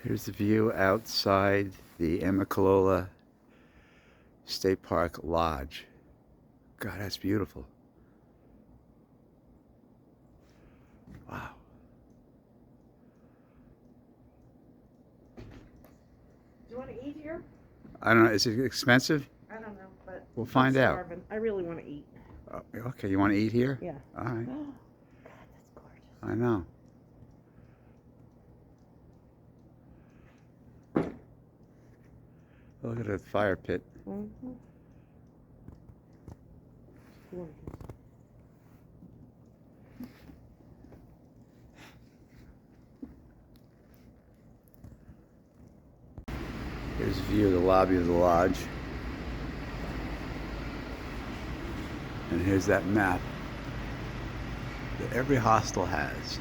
Here's the view outside the Amacolola State Park Lodge. God, that's beautiful. Wow. Do you want to eat here? I don't know. Is it expensive? I don't know, but We'll find out. starving. I really want to eat. Okay, you want to eat here? Yeah. All right. Oh, God, that's gorgeous. I know. Look at the fire pit. Mm-hmm. Gorgeous. Here's a view of the lobby of the lodge. And here's that map that every hostel has.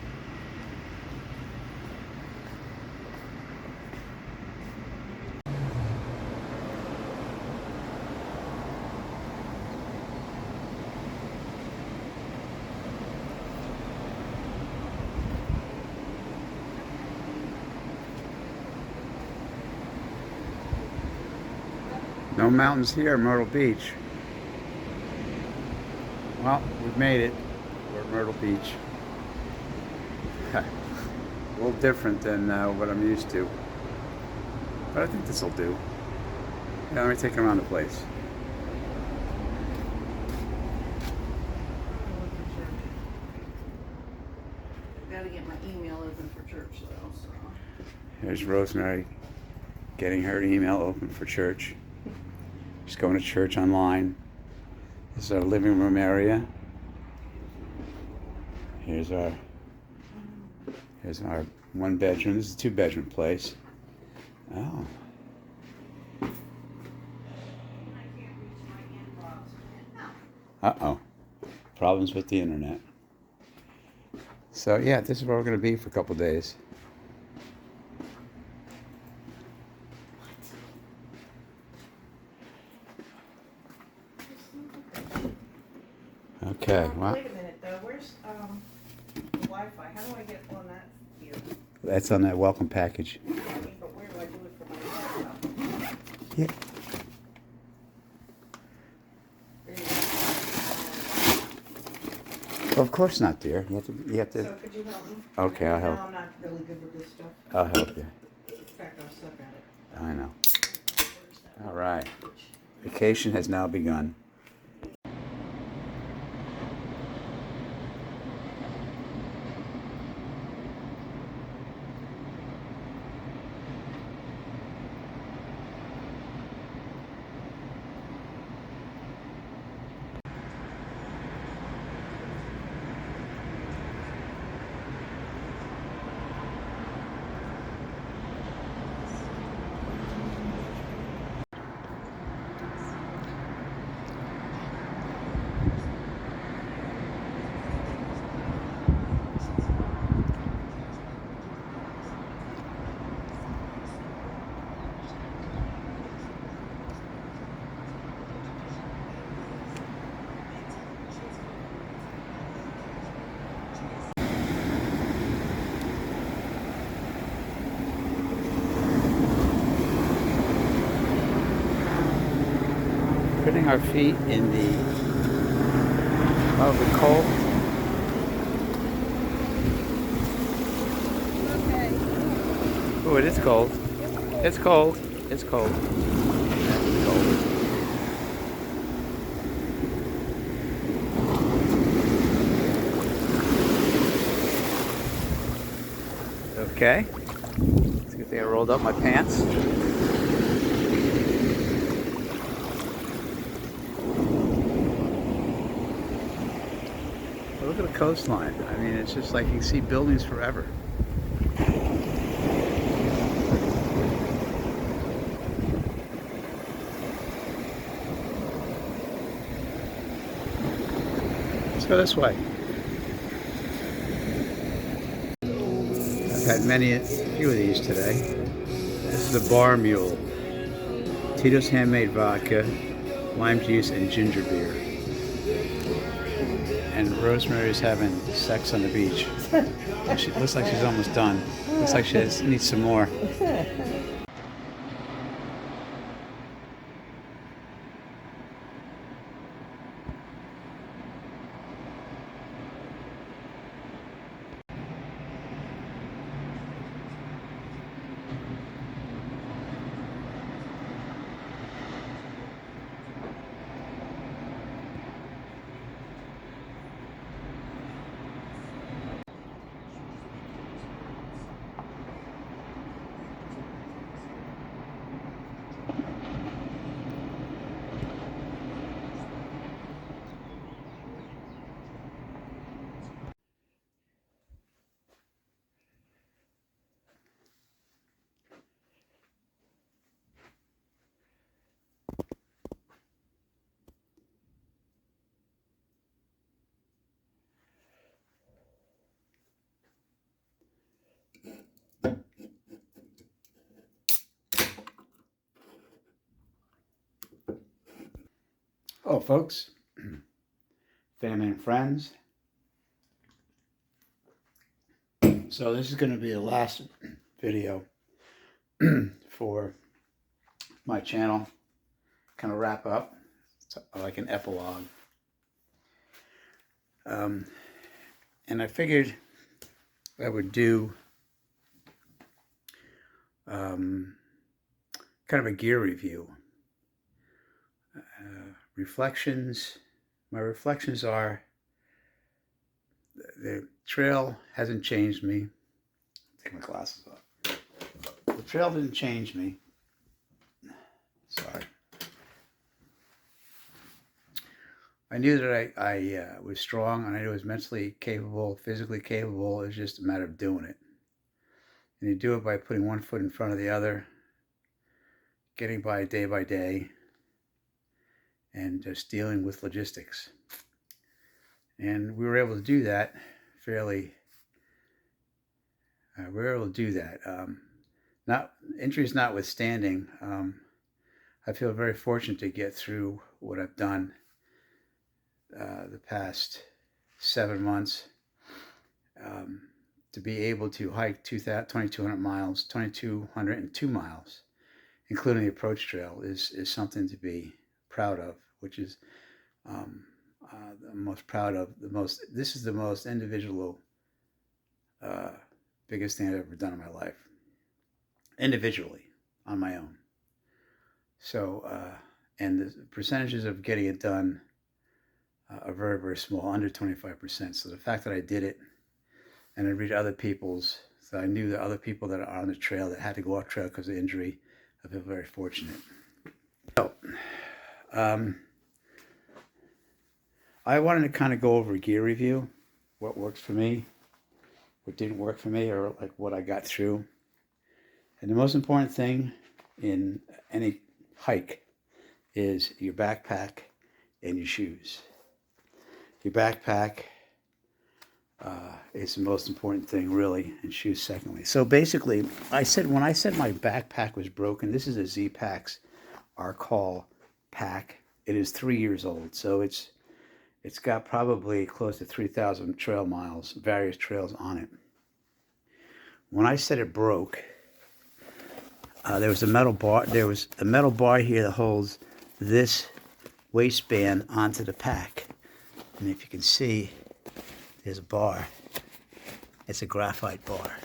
No mountains here at Myrtle Beach. Well, we've made it. We're at Myrtle Beach. A little different than what I'm used to. But I think this will do. Yeah, let me take them around the place. Gotta get my email open for church though, so. Here's Rosemary getting her email open for church. She's going to church online. This is our living room area. Here's our one bedroom. This is a 2-bedroom place. Oh. Uh-oh. Problems with the internet. So yeah, this is where we're going to be for a couple days. Okay, well. Wait a minute though, where's the Wi-Fi? How do I get on that here? That's on that welcome package. I mean, but where do I do it for my laptop? Yeah. Well, of course not, dear. You have to. So could you help me? Okay, I'll help. No, I'm not really good with this stuff. I'll help you. In fact, I'm stuck at it. I know. Where's that? All right. Vacation has now begun. Putting our feet in the cold. Okay. Oh, it is cold. It's cold. It's cold. It's cold. Okay. It's a good thing I rolled up my pants. Look at the coastline. I mean, it's just like you can see buildings forever. Let's go this way. I've had a few of these today. This is a bar mule. Tito's handmade vodka, lime juice, and ginger beer. and Rosemary's having sex on the beach. She looks like she's almost done. Looks like she needs some more. Oh, folks, family and friends. So this is going to be the last video for my channel. Kind of wrap up. It's like an epilogue. And I figured I would do kind of a gear review. Reflections. My reflections are the trail hasn't changed me. Take my glasses off. The trail didn't change me. Sorry. I knew that I was strong, and I knew I was mentally capable, physically capable. It was just a matter of doing it. And you do it by putting one foot in front of the other, getting by day, and just dealing with logistics. And we were able to do that fairly. We were able to do that. Not injuries notwithstanding, I feel very fortunate to get through what I've done the past 7 months. To be able to hike 2,200 miles, 2,202 miles, including the approach trail, is something to be proud of, which is I'm most proud of. This is the most individual, biggest thing I've ever done in my life, individually, on my own. So, and the percentages of getting it done are very, very small, under 25%. So the fact that I did it, and I read other people's, so I knew that other people that are on the trail that had to go off trail because of injury, I feel very fortunate. So, I wanted to kind of go over a gear review, what works for me, what didn't work for me, or like what I got through. And the most important thing in any hike is your backpack and your shoes. Your backpack is the most important thing, really, and shoes secondly. So basically, when I said my backpack was broken, this is a Z-Packs Arcol pack. It is 3 years old, so it's got probably close to 3,000 trail miles, various trails on it. When I said it broke, there was a metal bar. There was a metal bar here that holds this waistband onto the pack, and if you can see, there's a bar. It's a graphite bar.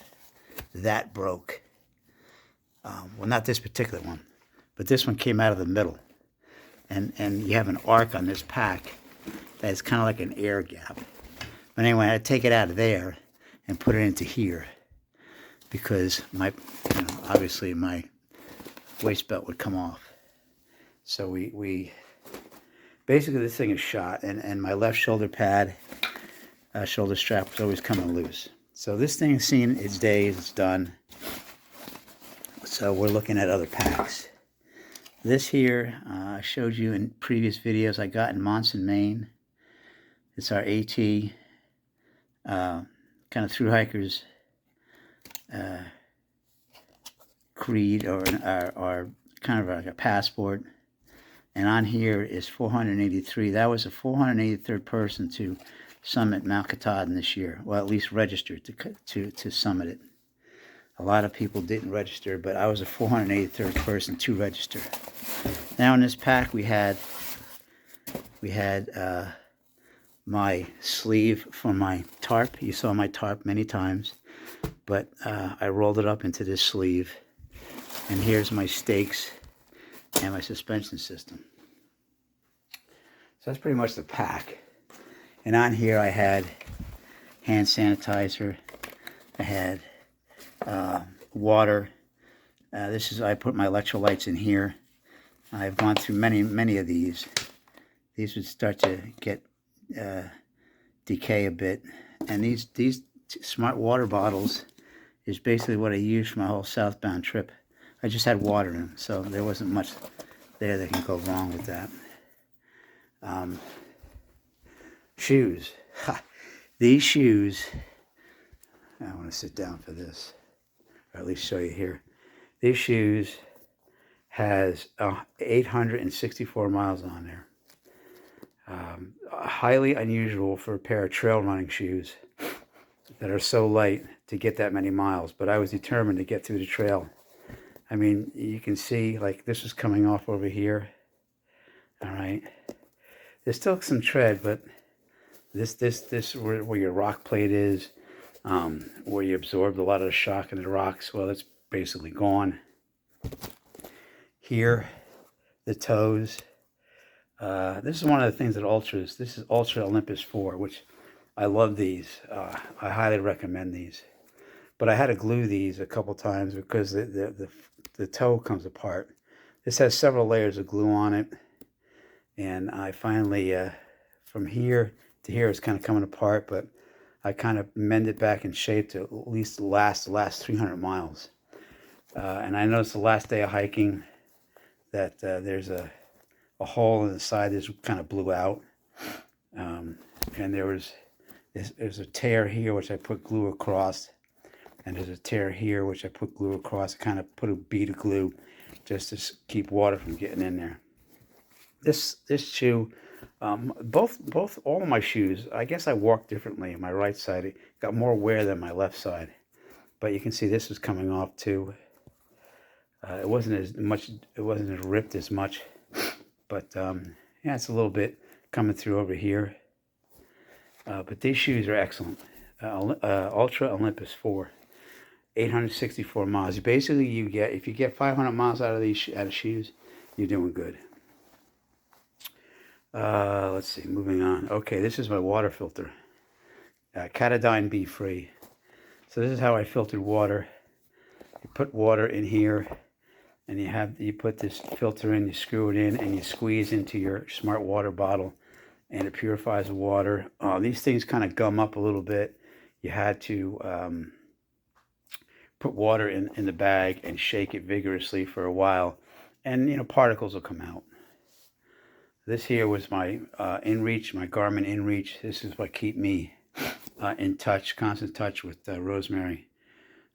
That broke. Well, not this particular one, but this one came out of the middle, and you have an arc on this pack that's kind of like an air gap. But anyway, I had to take it out of there and put it into here because obviously my waist belt would come off. So we basically, this thing is shot, and my left shoulder pad, shoulder strap was always coming loose. So this thing has seen its days, it's done. So we're looking at other packs. This here, I showed you in previous videos I got in Monson, Maine. It's our AT kind of thru-hikers creed, or kind of like a passport. And on here is 483. That was the 483rd person to summit Mount Katahdin this year. Well, at least registered to summit it. A lot of people didn't register, but I was the 483rd person to register. Now in this pack we had my sleeve for my tarp. You saw my tarp many times, but I rolled it up into this sleeve. And here's my stakes and my suspension system. So that's pretty much the pack. And on here I had hand sanitizer. I had water. I put my electrolytes in here. I've gone through many of these. These would start to get decay a bit. And these smart water bottles is basically what I used for my whole southbound trip. I just had water in them, so there wasn't much there that can go wrong with that. Shoes. These shoes, I want to sit down for this, or at least show you here. These shoes has 864 miles on there. Highly unusual for a pair of trail running shoes that are so light to get that many miles, but I was determined to get through the trail. I mean, you can see, like, this is coming off over here. All right. There's still some tread, but this where your rock plate is, where you absorbed a lot of the shock in the rocks, well, it's basically gone. Here, the toes. This is one of the things that Ultras, this is Ultra Olympus 4, which I love these. I highly recommend these. But I had to glue these a couple times because the toe comes apart. This has several layers of glue on it. And I finally, from here to here, it's kind of coming apart, but I kind of mend it back in shape to at least last 300 miles. And I noticed the last day of hiking that there's a hole in the side that kind of blew out. And there's a tear here, which I put glue across. And there's a tear here, which I put glue across. I kind of put a bead of glue just to keep water from getting in there. This shoe, all of my shoes, I guess I walk differently. My right side, it got more wear than my left side. But you can see this was coming off too. It wasn't as ripped as much. But yeah, it's a little bit coming through over here. But these shoes are excellent. Ultra Olympus 4. 864 miles. Basically, if you get 500 miles out of these shoes, you're doing good. Let's see, moving on. Okay, this is my water filter. Katadyn B free. So this is how I filtered water. You put water in here, and you put this filter in, you screw it in, and you squeeze into your smart water bottle, and it purifies the water. These things kind of gum up a little bit. You had to put water in the bag and shake it vigorously for a while, and particles will come out. This here was my InReach, my Garmin InReach. This is what keep me in touch, constant touch with Rosemary.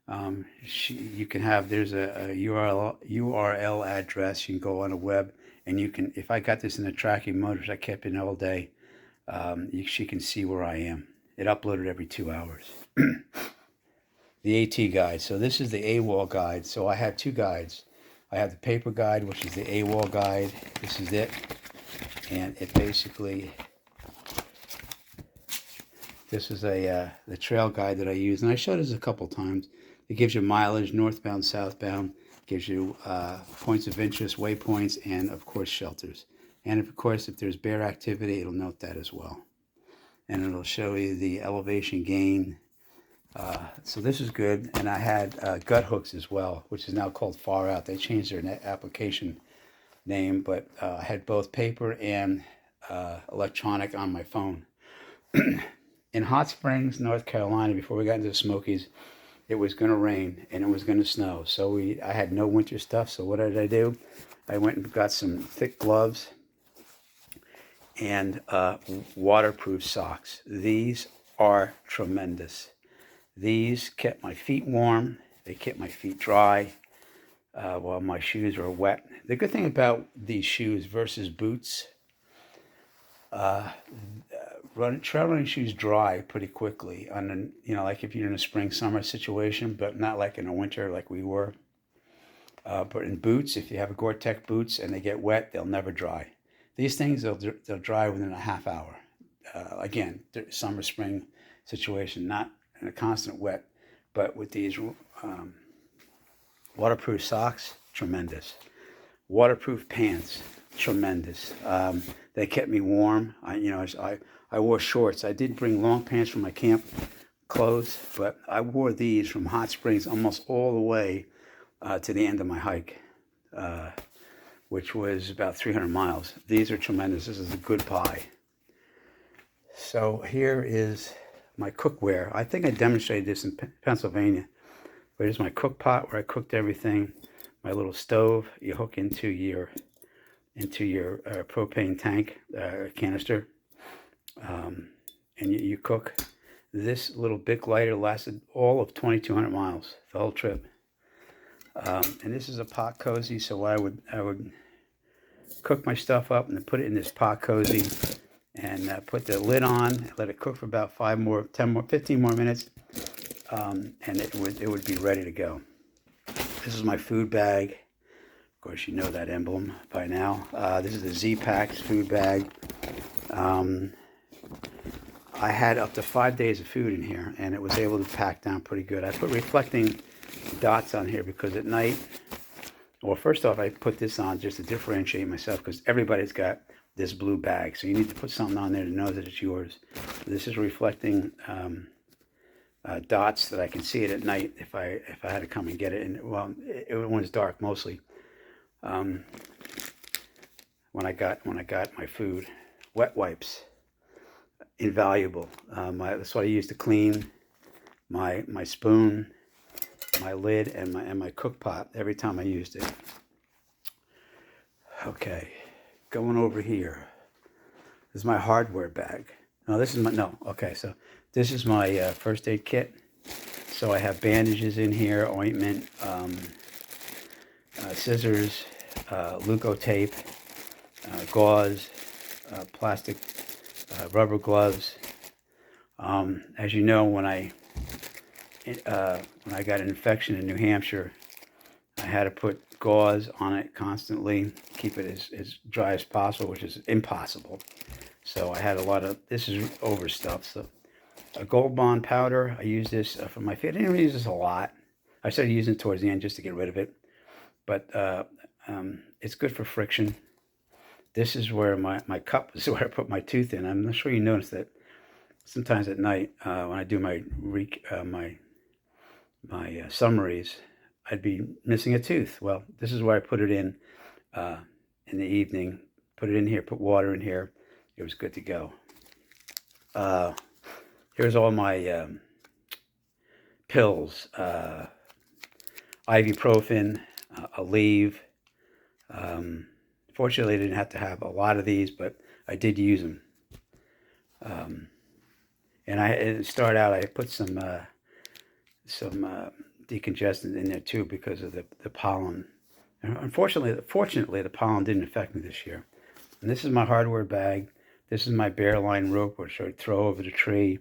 You can have, there's a URL address. You can go on a web, and you can, if I got this in a tracking mode, which I kept in all day, she can see where I am. It uploaded every 2 hours. The AT guide. So this is the AWOL guide. So I have two guides. I have the paper guide, which is the AWOL guide. This is it. And it basically, this is the trail guide that I use. And I showed this a couple times. It gives you mileage, northbound, southbound. Gives you points of interest, waypoints, and of course shelters. And of course, if there's bear activity, it'll note that as well. And it'll show you the elevation gain. So this is good. And I had gut hooks as well, which is now called Far Out. They changed their application name, but I had both paper and electronic on my phone. In Hot Springs, North Carolina, before we got into the Smokies, it was going to rain and it was going to snow. So I had no winter stuff. So what did I do? I went and got some thick gloves and waterproof socks. These are tremendous. These kept my feet warm. They kept my feet dry while my shoes were wet. The good thing about these shoes versus boots, trail running shoes dry pretty quickly on an, like if you're in a spring summer situation, but not like in a winter like we were. But in boots, if you have Gore-Tex boots and they get wet, they'll never dry. These things, they'll dry within a half hour. Again, summer, spring situation, not in a constant wet. But with these waterproof socks, tremendous. Waterproof pants, tremendous. They kept me warm. I wore shorts. I did bring long pants from my camp clothes, but I wore these from Hot Springs almost all the way to the end of my hike, which was about 300 miles. These are tremendous. This is a good buy. So here is my cookware. I think I demonstrated this in Pennsylvania. But here's my cook pot where I cooked everything. My little stove you hook into your propane tank canister, and you cook. This little Bic lighter lasted all of 2,200 miles, the whole trip. And this is a pot cozy, so I would cook my stuff up and then put it in this pot cozy and put the lid on, let it cook for about 15 more minutes, and it would be ready to go. This is my food bag. Of course, you know that emblem by now. This is the Z-Packs food bag. I had up to 5 days of food in here, and it was able to pack down pretty good. I put reflecting dots on here because at night, well, first off, I put this on just to differentiate myself because everybody's got this blue bag, so you need to put something on there to know that it's yours. This is reflecting dots that I can see it at night if I had to come and get it. And well, it was dark mostly. When I got my food, wet wipes, invaluable. That's what I use to clean my spoon, my lid, and my cook pot every time I used it. Okay, going over here. This is my hardware bag. No, this is my Okay, so this is my first aid kit. So I have bandages in here, ointment, scissors, Leuko tape, gauze, plastic rubber gloves. As you know, when I got an infection in New Hampshire, I had to put gauze on it constantly, keep it as dry as possible, which is impossible. So I had a lot of, this is overstuffed. So a Gold Bond powder, I use this for my feet. I didn't use this a lot. I started using it towards the end just to get rid of it. But it's good for friction. This is where my cup, this is where I put my tooth in. I'm not sure you noticed that sometimes at night when I do my summaries, I'd be missing a tooth. Well, this is where I put it in the evening. Put it in here, put water in here. It was good to go. Here's all my pills. Ibuprofen, Aleve. Fortunately, I didn't have to have a lot of these, but I did use them. And to start out, I put some decongestant in there too because of the pollen. And fortunately, the pollen didn't affect me this year. And this is my hardware bag. This is my bear line rope, which I would throw over the tree.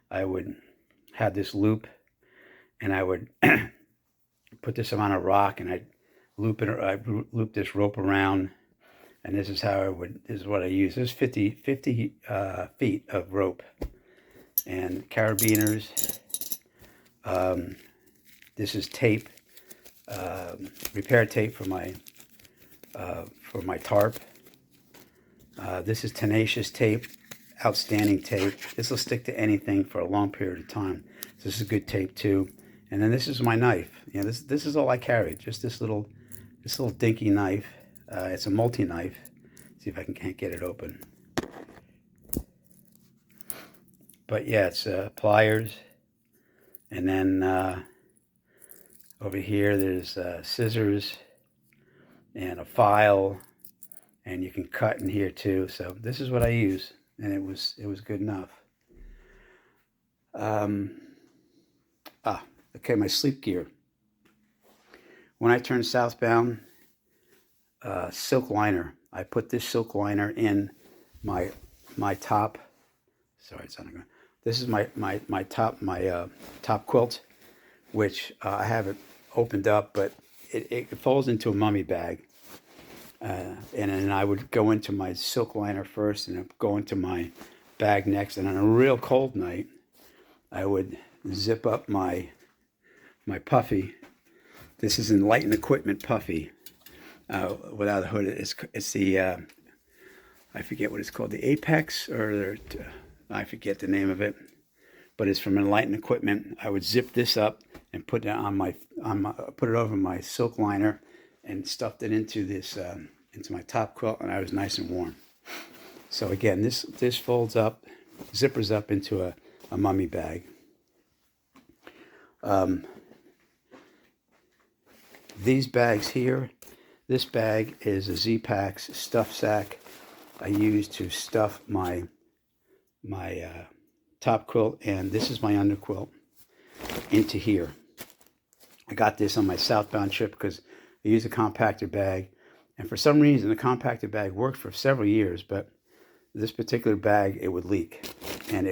I would have this loop, and I would put this on a rock, and I'd loop this rope around. And this is how this is what I use. This is 50 feet of rope. And carabiners. This is tape, repair tape for my tarp. This is tenacious tape, outstanding tape. This will stick to anything for a long period of time. So this is good tape too. And then this is my knife. This is all I carry. Just this little dinky knife. It's a multi-knife. See if I can't get it open. But yeah, it's pliers. And then over here there's scissors and a file. And you can cut in here too. So this is what I use. And it was good enough. Okay, my sleep gear. When I turn southbound, silk liner. I put this silk liner in my top Sorry, it's on the ground. This is my top quilt, which I have it opened up, but it folds into a mummy bag. And then I would go into my silk liner first and go into my bag next. And on a real cold night, I would zip up my puffy. This is Enlightened Equipment puffy without a hood. It's the I forget what it's called, the Apex, or I forget the name of it, but it's from Enlightened Equipment. I would zip this up and put it put it over my silk liner and stuffed it into into my top quilt, and I was nice and warm. So again, this folds up, zippers up into a mummy bag. These bags here, this bag is a Z-Packs stuff sack I use to stuff my top quilt, and this is my underquilt, into here. I got this on my southbound trip because I use a compactor bag, and for some reason the compactor bag worked for several years, but this particular bag, it would leak, and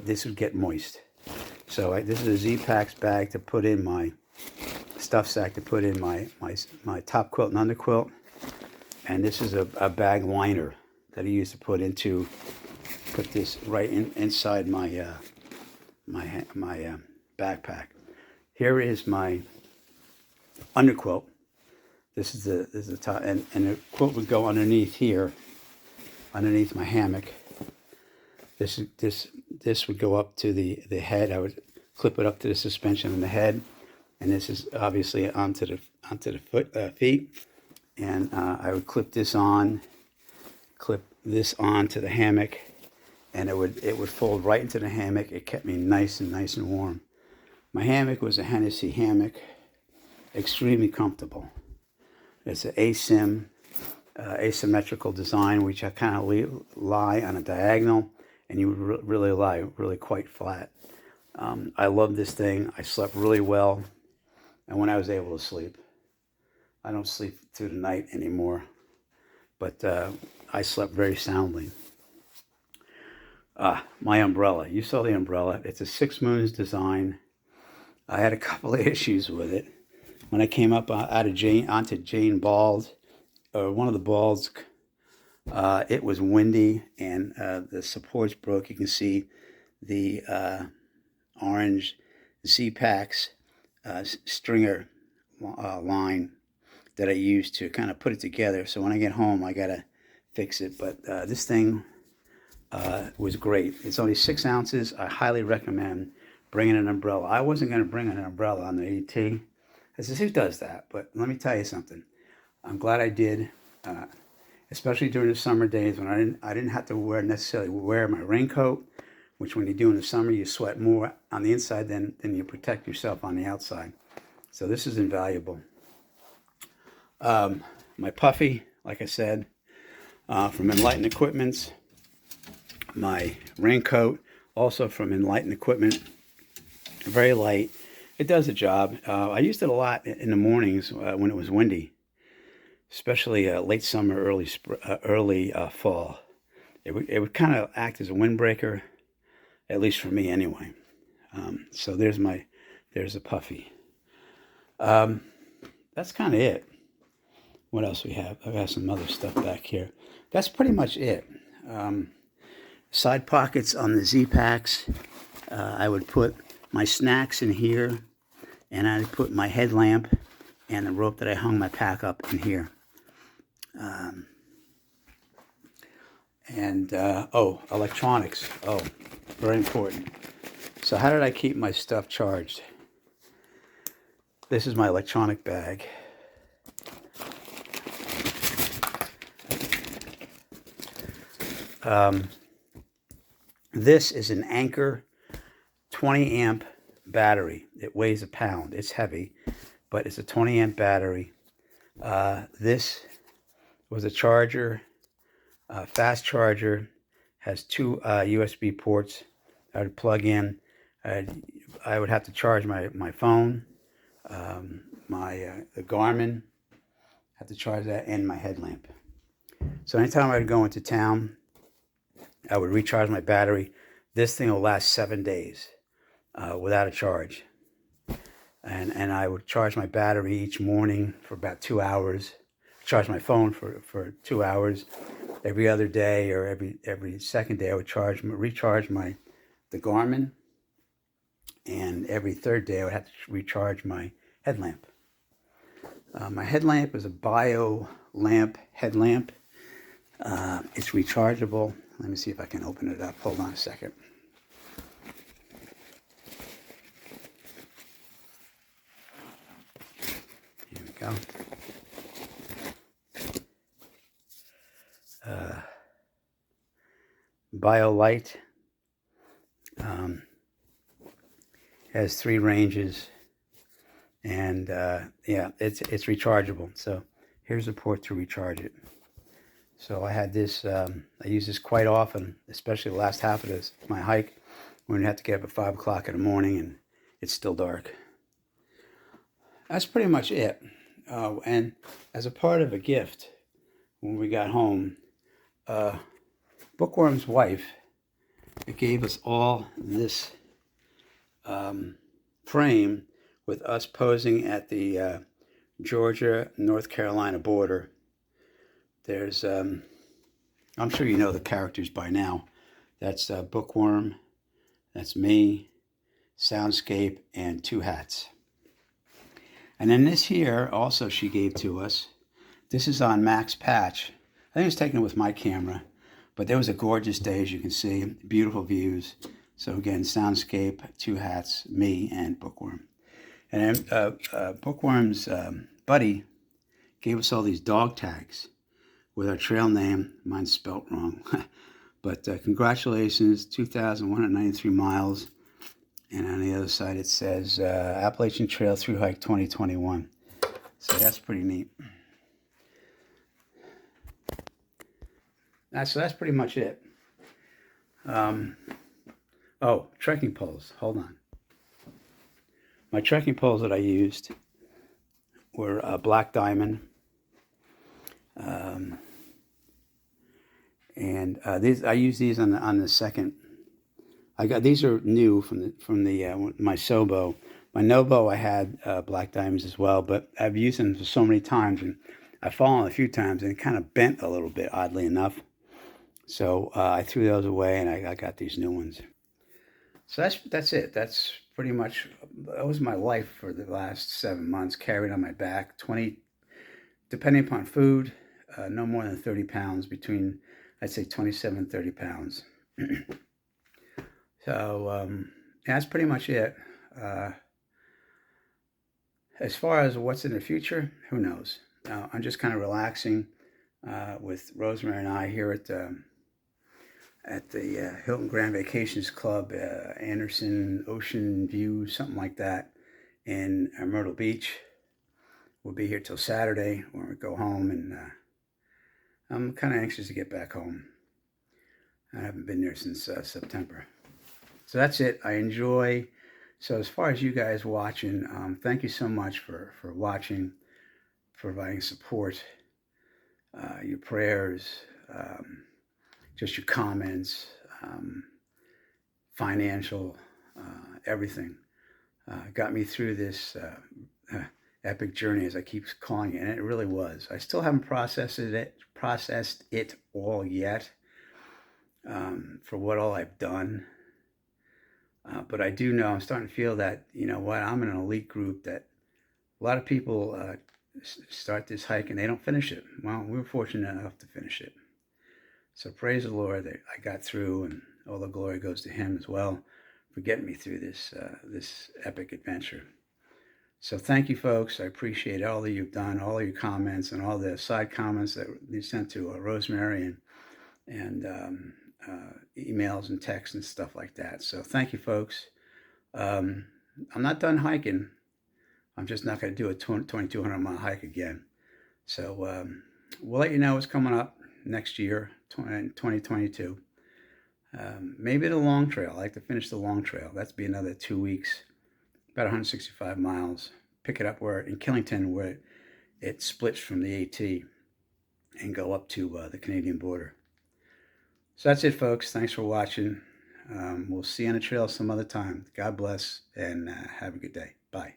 this would get moist. So this is a Z-Packs bag to put in my stuff sack, to put in my top quilt and underquilt, and this is a bag liner that I use to put this right inside my backpack. Here is my underquilt. This is the top, and the quilt would go underneath here, underneath my hammock. This would go up to the head. I would clip it up to the suspension on the head, and this is obviously onto the feet. And I would clip this on to the hammock, and it would fold right into the hammock. It kept me nice and warm. My hammock was a Hennessy Hammock, extremely comfortable. It's an asymmetrical design, which I kind of lie on a diagonal, and you would really lie really quite flat. I love this thing. I slept really well, and when I was able to sleep. I don't sleep through the night anymore, but I slept very soundly. My umbrella. You saw the umbrella. It's a Six Moons design. I had a couple of issues with it. When I came up onto Jane Bald, or one of the balds, it was windy, and the supports broke. You can see the orange Z-Packs stringer line that I used to kind of put it together. So when I get home, I gotta fix it. But this thing was great. It's only 6 ounces. I highly recommend bringing an umbrella. I wasn't going to bring an umbrella on the AT. I said, who does that? But let me tell you something. I'm glad I did, especially during the summer days when I didn't have to necessarily wear my raincoat, which when you do in the summer, you sweat more on the inside than you protect yourself on the outside. So this is invaluable. My puffy, like I said, from Enlightened Equipment. My raincoat, also from Enlightened Equipment. Very light. It does the job. I used it a lot in the mornings when it was windy, especially late summer, early fall. It would kind of act as a windbreaker, at least for me anyway. So there's a puffy. That's kind of it. What else we have? I've got some other stuff back here. That's pretty much it. Side pockets on the Z-Packs. I would put my snacks in here, and I'd put my headlamp and the rope that I hung my pack up in here. Electronics. Oh, very important. So how did I keep my stuff charged? This is my electronic bag. This is an Anchor 20 amp battery. It weighs a pound. It's heavy, but it's a 20 amp battery. This was a charger, fast charger, has 2 USB ports. I would plug in. I would have to charge my phone, the Garmin, have to charge that, and my headlamp. So anytime I would go into town, I would recharge my battery, This thing will last 7 days without a charge. And I would charge my battery each morning for about 2 hours. Charge my phone for 2 hours. Every other day or every second day I would recharge the Garmin. And every third day I would have to recharge my headlamp. My headlamp is a bio lamp headlamp. It's rechargeable. Let me see if I can open it up. Hold on a second. Here we go. BioLite has 3 ranges, and yeah, it's rechargeable. So here's a port to recharge it. So I had this. I use this quite often, especially the last half of my hike, when I have to get up at 5 o'clock in the morning and it's still dark. That's pretty much it. And as a part of a gift, when we got home, Bookworm's wife gave us all this frame with us posing at the Georgia-North Carolina border. There's, I'm sure you know the characters by now. That's Bookworm, that's me, Soundscape, and 2 hats. And then this here also she gave to us. This is on Max Patch. I think it was taken with my camera, but there was a gorgeous day, as you can see, beautiful views. So again, Soundscape, 2 hats, me, and Bookworm. And then Bookworm's buddy gave us all these dog tags with our trail name. Mine's spelt wrong. But congratulations, 2,193 miles. And on the other side it says Appalachian Trail Thru-Hike 2021. So that's pretty neat. So that's pretty much it. Oh, trekking poles. Hold on. My trekking poles that I used were Black Diamond. And these I use these on the second. These are new from my Sobo. My Nobo I had Black Diamonds as well, but I've used them so many times, and I've fallen a few times and it kind of bent a little bit, oddly enough. So I threw those away, and I got these new ones. So that's it. That's pretty much, that was my life for the last 7 months, carried on my back, 20, depending upon food, no more than 30 pounds, between, I'd say 27, 30 pounds. So that's pretty much it. As far as what's in the future, who knows? I'm just kind of relaxing with Rosemary and I here at the Hilton Grand Vacations Club, Anderson Ocean View, something like that, in Myrtle Beach. We'll be here till Saturday when we go home, and I'm kind of anxious to get back home. I haven't been there since September. So that's it. I enjoy. So as far as you guys watching, thank you so much for watching, providing support, your prayers, just your comments, financial, everything. Got me through this epic journey, as I keep calling it, and it really was. I still haven't processed it all yet, for what all I've done. But I do know, I'm starting to feel that, you know what, I'm in an elite group that a lot of people start this hike and they don't finish it. Well, we were fortunate enough to finish it. So praise the Lord that I got through, and all the glory goes to Him as well for getting me through this epic adventure. So thank you, folks. I appreciate all that you've done, all your comments, and all the side comments that you sent to Rosemary, and emails and texts and stuff like that. So thank you, folks. I'm not done hiking. I'm just not going to do a 2,200 mile hike again. So we'll let you know what's coming up next year, 2022. Maybe the long trail. I like to finish the long trail. That's be another 2 weeks, about 165 miles. Pick it up in Killington, where it splits from the AT, and go up to the Canadian border. So that's it, folks. Thanks for watching. We'll see you on the trail some other time. God bless and have a good day. Bye.